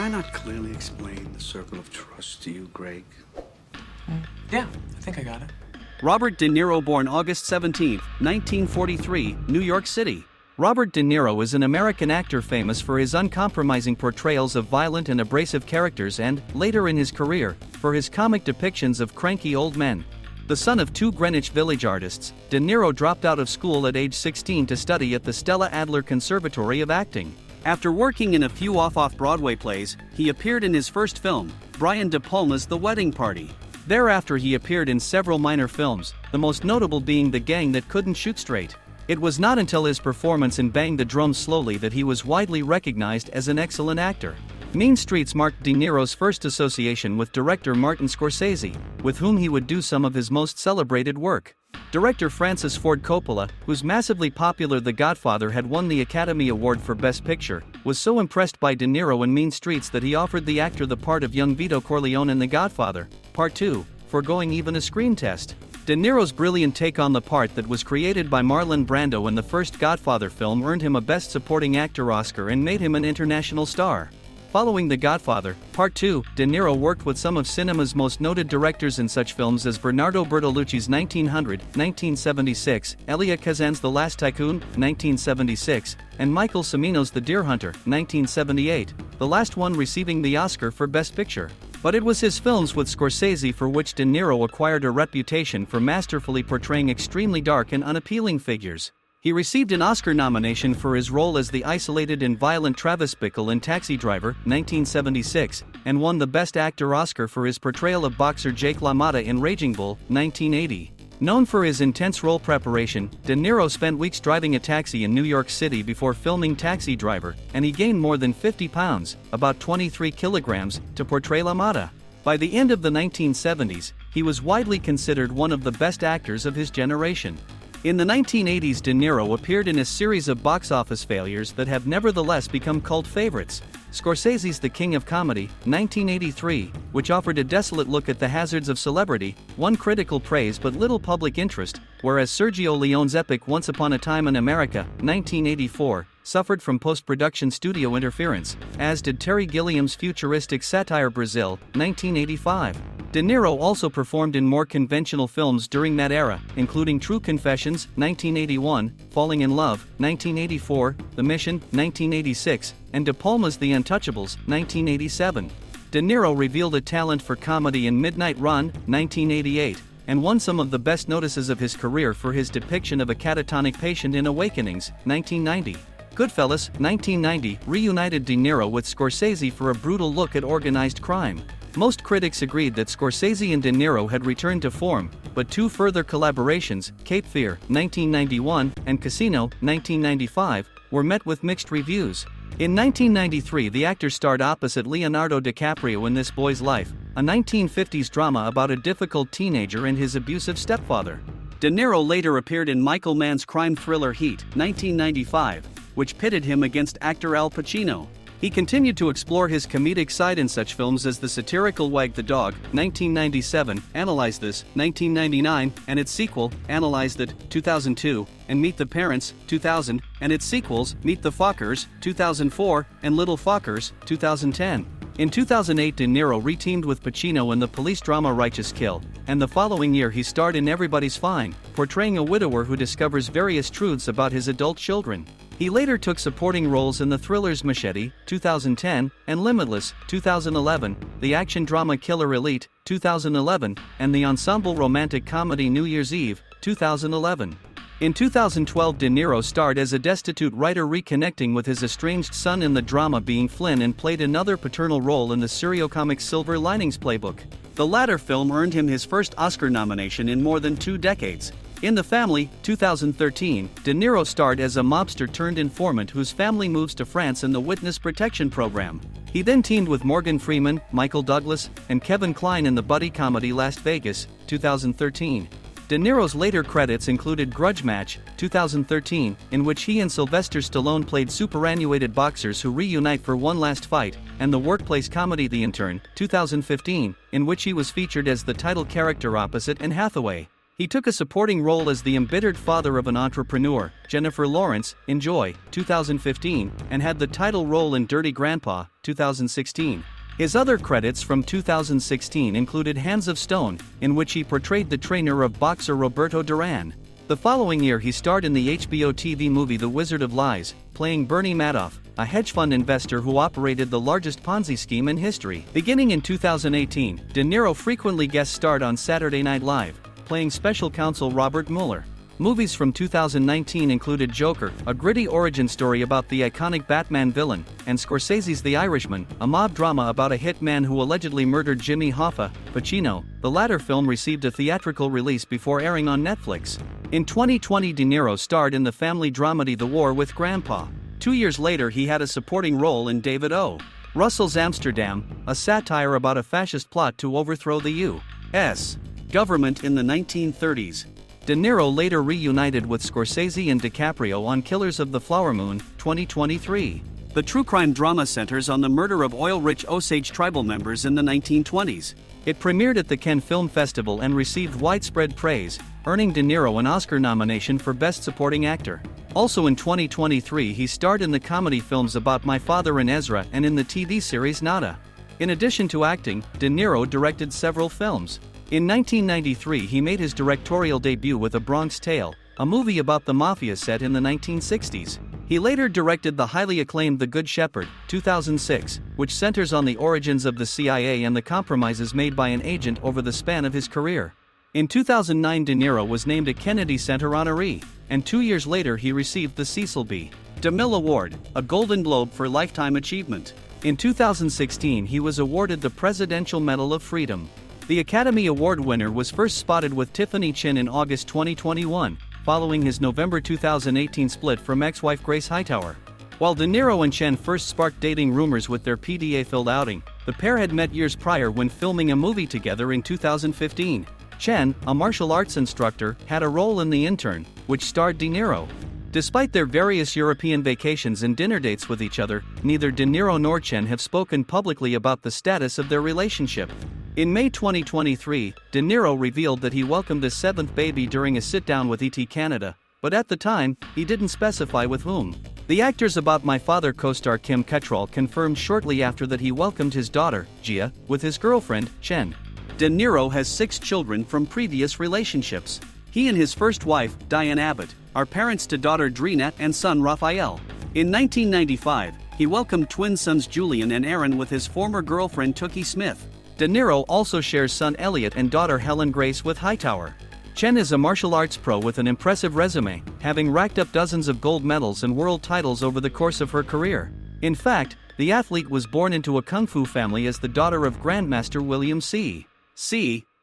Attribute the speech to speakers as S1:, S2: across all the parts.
S1: I not clearly explain the circle of trust to you, Greg?
S2: Yeah, I think I got it.
S3: Robert De Niro, born August 17, 1943, New York City. Robert De Niro is an American actor famous for his uncompromising portrayals of violent and abrasive characters and, later in his career, for his comic depictions of cranky old men. The son of two Greenwich Village artists, De Niro dropped out of school at age 16 to study at the Stella Adler Conservatory of Acting. After working in a few off-Broadway plays, he appeared in his first film, Brian De Palma's The Wedding Party. Thereafter he appeared in several minor films, the most notable being The Gang That Couldn't Shoot Straight. It was not until his performance in Bang the Drum Slowly that he was widely recognized as an excellent actor. Mean Streets marked De Niro's first association with director Martin Scorsese, with whom he would do some of his most celebrated work. Director Francis Ford Coppola, whose massively popular The Godfather had won the Academy Award for Best Picture, was so impressed by De Niro in Mean Streets that he offered the actor the part of young Vito Corleone in The Godfather, Part 2, foregoing even a screen test. De Niro's brilliant take on the part that was created by Marlon Brando in the first Godfather film earned him a Best Supporting Actor Oscar and made him an international star. Following The Godfather, Part 2, De Niro worked with some of cinema's most noted directors in such films as Bernardo Bertolucci's 1900, 1976, Elia Kazan's The Last Tycoon, 1976, and Michael Cimino's The Deer Hunter, 1978, the last one receiving the Oscar for Best Picture. But it was his films with Scorsese for which De Niro acquired a reputation for masterfully portraying extremely dark and unappealing figures. He received an Oscar nomination for his role as the isolated and violent Travis Bickle in Taxi Driver, 1976, and won the Best Actor Oscar for his portrayal of boxer Jake LaMotta in Raging Bull, 1980. Known for his intense role preparation, De Niro spent weeks driving a taxi in New York City before filming Taxi Driver, and he gained more than 50 pounds, about 23 kilograms, to portray LaMotta. By the end of the 1970s, he was widely considered one of the best actors of his generation. In the 1980s, De Niro appeared in a series of box office failures that have nevertheless become cult favorites. Scorsese's The King of Comedy, 1983, which offered a desolate look at the hazards of celebrity, won critical praise but little public interest, whereas Sergio Leone's epic Once Upon a Time in America, 1984, suffered from post-production studio interference, as did Terry Gilliam's futuristic satire Brazil, 1985. De Niro also performed in more conventional films during that era, including True Confessions, 1981, Falling in Love, 1984, The Mission, 1986, and De Palma's The Untouchables, 1987. De Niro revealed a talent for comedy in Midnight Run, 1988, and won some of the best notices of his career for his depiction of a catatonic patient in Awakenings, 1990. Goodfellas, 1990, reunited De Niro with Scorsese for a brutal look at organized crime. Most critics agreed that Scorsese and De Niro had returned to form, but two further collaborations, Cape Fear, 1991, and Casino, 1995, were met with mixed reviews. In 1993, the actor starred opposite Leonardo DiCaprio in This Boy's Life, a 1950s drama about a difficult teenager and his abusive stepfather. De Niro later appeared in Michael Mann's crime thriller Heat, 1995, which pitted him against actor Al Pacino. He continued to explore his comedic side in such films as the satirical Wag the Dog, 1997, Analyze This, 1999, and its sequel, Analyze That, 2002, and Meet the Parents, 2000, and its sequels, Meet the Fockers, 2004, and Little Fockers, 2010. In 2008, De Niro reteamed with Pacino in the police drama Righteous Kill, and the following year he starred in Everybody's Fine, portraying a widower who discovers various truths about his adult children. He later took supporting roles in the thrillers Machete, 2010, and Limitless, 2011, the action drama Killer Elite, 2011, and the ensemble romantic comedy New Year's Eve, 2011. In 2012, De Niro starred as a destitute writer reconnecting with his estranged son in the drama Being Flynn and played another paternal role in the seriocomic Silver Linings Playbook. The latter film earned him his first Oscar nomination in more than 2 decades. In The Family, 2013, De Niro starred as a mobster-turned-informant whose family moves to France in the Witness Protection Program. He then teamed with Morgan Freeman, Michael Douglas, and Kevin Kline in the buddy comedy Las Vegas, 2013. De Niro's later credits included Grudge Match, 2013, in which he and Sylvester Stallone played superannuated boxers who reunite for one last fight, and the workplace comedy The Intern, 2015, in which he was featured as the title character opposite Anne Hathaway. He took a supporting role as the embittered father of an entrepreneur, Jennifer Lawrence, in Joy, 2015, and had the title role in Dirty Grandpa, 2016. His other credits from 2016 included Hands of Stone, in which he portrayed the trainer of boxer Roberto Duran. The following year he starred in the HBO TV movie The Wizard of Lies, playing Bernie Madoff, a hedge fund investor who operated the largest Ponzi scheme in history. Beginning in 2018, De Niro frequently guest starred on Saturday Night Live, playing special counsel Robert Mueller. Movies from 2019 included Joker, a gritty origin story about the iconic Batman villain, and Scorsese's The Irishman, a mob drama about a hitman who allegedly murdered Jimmy Hoffa, Pacino. The latter film received a theatrical release before airing on Netflix. In 2020, De Niro starred in the family dramedy The War with Grandpa. 2 years later he had a supporting role in David O. Russell's Amsterdam, a satire about a fascist plot to overthrow the U.S. government in the 1930s. De Niro later reunited with Scorsese and DiCaprio on Killers of the Flower Moon, 2023. The true crime drama centers on the murder of oil-rich Osage tribal members in the 1920s. It premiered at the Cannes Film Festival and received widespread praise, earning De Niro an Oscar nomination for Best Supporting Actor. Also in 2023 he starred in the comedy films About My Father and Ezra and in the TV series Nada. In addition to acting, De Niro directed several films. In 1993 he made his directorial debut with A Bronx Tale, a movie about the mafia set in the 1960s. He later directed the highly acclaimed The Good Shepherd, 2006, which centers on the origins of the CIA and the compromises made by an agent over the span of his career. In 2009 De Niro was named a Kennedy Center honoree, and 2 years later he received the Cecil B. DeMille Award, a Golden Globe for Lifetime Achievement. In 2016 he was awarded the Presidential Medal of Freedom. The Academy Award winner was first spotted with Tiffany Chen in August 2021, following his November 2018 split from ex-wife Grace Hightower. While De Niro and Chen first sparked dating rumors with their PDA-filled outing, the pair had met years prior when filming a movie together in 2015. Chen, a martial arts instructor, had a role in The Intern, which starred De Niro. Despite their various European vacations and dinner dates with each other, neither De Niro nor Chen have spoken publicly about the status of their relationship. In May 2023, De Niro revealed that he welcomed his seventh baby during a sit-down with ET Canada, but at the time, he didn't specify with whom. The actor's About My Father co-star Kim Cattrall confirmed shortly after that he welcomed his daughter, Gia, with his girlfriend, Chen. De Niro has 6 children from previous relationships. He and his first wife, Diane Abbott, are parents to daughter Drina and son Raphael. In 1995, he welcomed twin sons Julian and Aaron with his former girlfriend Tookie Smith. De Niro also shares son Elliot and daughter Helen Grace with Hightower. Chen is a martial arts pro with an impressive resume, having racked up dozens of gold medals and world titles over the course of her career. In fact, the athlete was born into a kung fu family as the daughter of Grandmaster William C.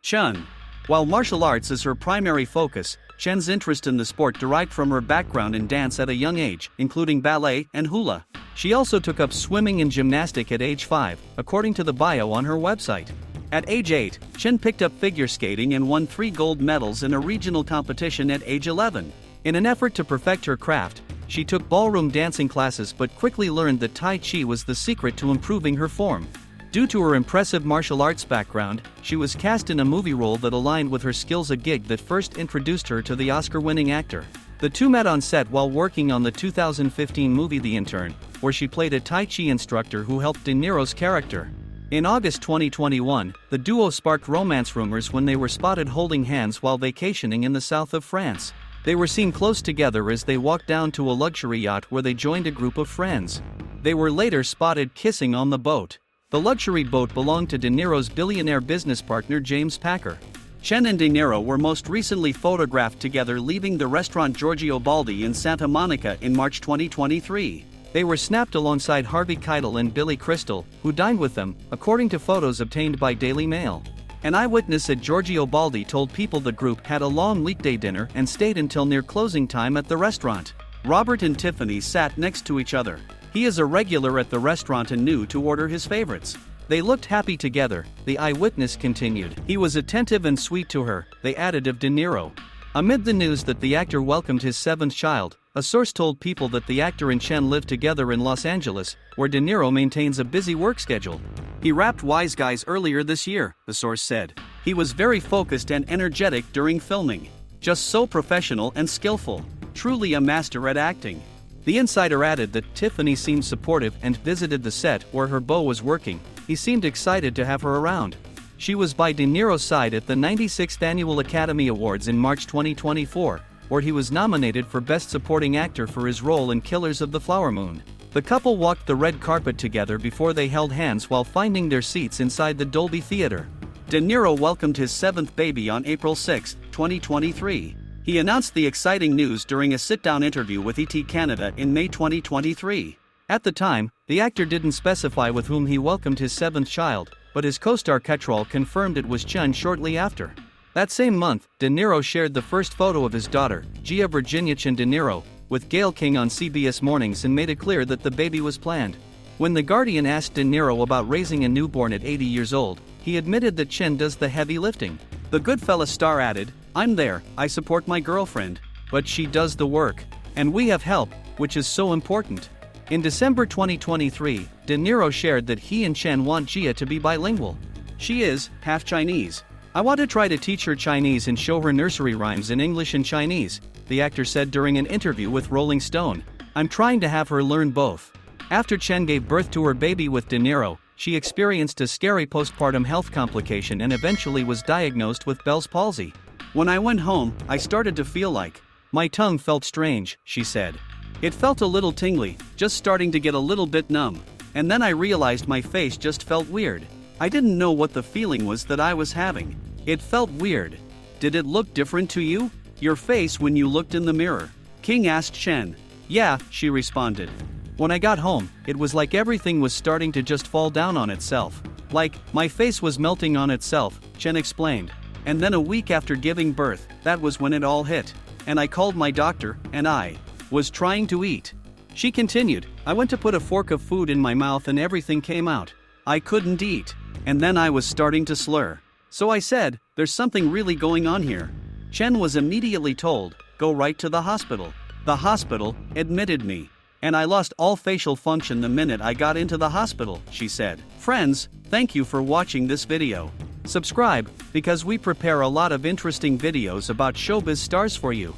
S3: Chen. While martial arts is her primary focus, Chen's interest in the sport derived from her background in dance at a young age, including ballet and hula. She also took up swimming and gymnastic at age 5, according to the bio on her website. At age 8, Chen picked up figure skating and won 3 gold medals in a regional competition at age 11. In an effort to perfect her craft, she took ballroom dancing classes but quickly learned that Tai Chi was the secret to improving her form. Due to her impressive martial arts background, she was cast in a movie role that aligned with her skills, a gig that first introduced her to the Oscar-winning actor. The two met on set while working on the 2015 movie The Intern, where she played a Tai Chi instructor who helped De Niro's character. In August 2021, the duo sparked romance rumors when they were spotted holding hands while vacationing in the south of France. They were seen close together as they walked down to a luxury yacht where they joined a group of friends. They were later spotted kissing on the boat. The luxury boat belonged to De Niro's billionaire business partner James Packer. Chen and De Niro were most recently photographed together leaving the restaurant Giorgio Baldi in Santa Monica in March 2023. They were snapped alongside Harvey Keitel and Billy Crystal, who dined with them, according to photos obtained by Daily Mail. An eyewitness at Giorgio Baldi told People the group had a long weekday dinner and stayed until near closing time at the restaurant. Robert and Tiffany sat next to each other. He is a regular at the restaurant and knew to order his favorites. They looked happy together, the eyewitness continued. He was attentive and sweet to her, they added of De Niro. Amid the news that the actor welcomed his 7th child, a source told People that the actor and Chen live together in Los Angeles, where De Niro maintains a busy work schedule. He wrapped Wise Guys earlier this year, the source said. He was very focused and energetic during filming. Just so professional and skillful. Truly a master at acting. The insider added that Tiffany seemed supportive and visited the set where her beau was working. He seemed excited to have her around. She was by De Niro's side at the 96th Annual Academy Awards in March 2024, where he was nominated for Best Supporting Actor for his role in Killers of the Flower Moon. The couple walked the red carpet together before they held hands while finding their seats inside the Dolby Theater. De Niro welcomed his seventh baby on April 6, 2023. He announced the exciting news during a sit-down interview with ET Canada in May 2023. At the time, the actor didn't specify with whom he welcomed his seventh child, but his co-star Cattrall confirmed it was Chen shortly after. That same month, De Niro shared the first photo of his daughter, Gia Virginia Chen De Niro, with Gayle King on CBS Mornings and made it clear that the baby was planned. When The Guardian asked De Niro about raising a newborn at 80 years old, he admitted that Chen does the heavy lifting. The Goodfellas star added, "I'm there, I support my girlfriend, but she does the work. And we have help, which is so important." In December 2023, De Niro shared that he and Chen want Gia to be bilingual. She is half Chinese. "I want to try to teach her Chinese and show her nursery rhymes in English and Chinese," the actor said during an interview with Rolling Stone. "I'm trying to have her learn both." After Chen gave birth to her baby with De Niro, she experienced a scary postpartum health complication and eventually was diagnosed with Bell's palsy. "When I went home, I started to feel like my tongue felt strange," she said. "It felt a little tingly, just starting to get a little bit numb. And then I realized my face just felt weird. I didn't know what the feeling was that I was having. It felt weird." "Did it look different to you? Your face when you looked in the mirror?" King asked Chen. "Yeah," she responded. "When I got home, it was like everything was starting to just fall down on itself. Like, my face was melting on itself," Chen explained. "And then a week after giving birth, that was when it all hit. And I called my doctor, and I was trying to eat." She continued, "I went to put a fork of food in my mouth and everything came out. I couldn't eat. And then I was starting to slur. So I said, there's something really going on here." Chen was immediately told, "Go right to the hospital." "The hospital admitted me. And I lost all facial function the minute I got into the hospital," she said. Friends, thank you for watching this video. Subscribe, because we prepare a lot of interesting videos about showbiz stars for you.